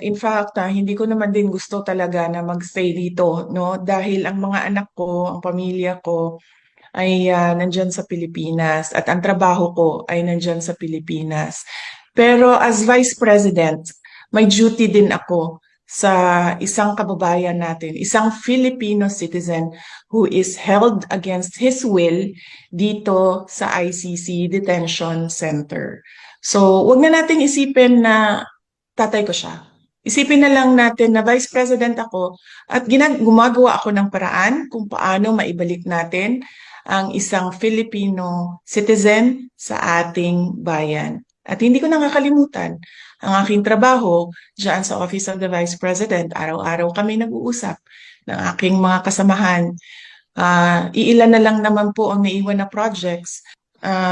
In fact, hindi ko naman din gusto talaga na magstay dito, no? Dahil ang mga anak ko, ang pamilya ko ay nandyan sa Pilipinas at ang trabaho ko ay nandyan sa Pilipinas. Pero as Vice President, may duty din ako sa isang kababayan natin, isang Filipino citizen who is held against his will dito sa ICC Detention Center. So, wag na nating isipin na tatay ko siya. Isipin na lang natin na Vice President ako at gumagawa ako ng paraan kung paano maibalik natin ang isang Filipino citizen sa ating bayan. At hindi ko nakakalimutan ang aking trabaho diyan sa Office of the Vice President. Araw-araw kami nag-uusap ng aking mga kasamahan. Iilan na lang naman po ang naiwan na projects.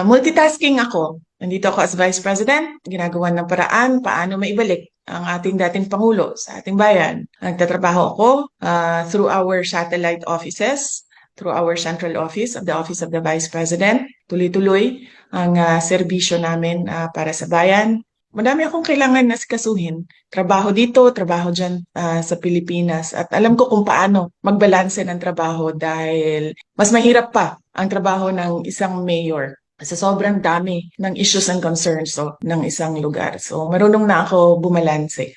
Multitasking ako. Nandito ako as Vice President, ginagawa ng paraan paano maibalik ang ating dating Pangulo sa ating bayan. Nagtatrabaho ako through our satellite offices, through our central office of the Office of the Vice President. Tuloy-tuloy ang serbisyo namin para sa bayan. Madami akong kailangan na sikasuhin. Trabaho dito, trabaho dyan sa Pilipinas. At alam ko kung paano magbalanse ng trabaho dahil mas mahirap pa ang trabaho ng isang mayor sa sobrang dami ng issues and concerns ng isang lugar. So marunong na ako bumalanse.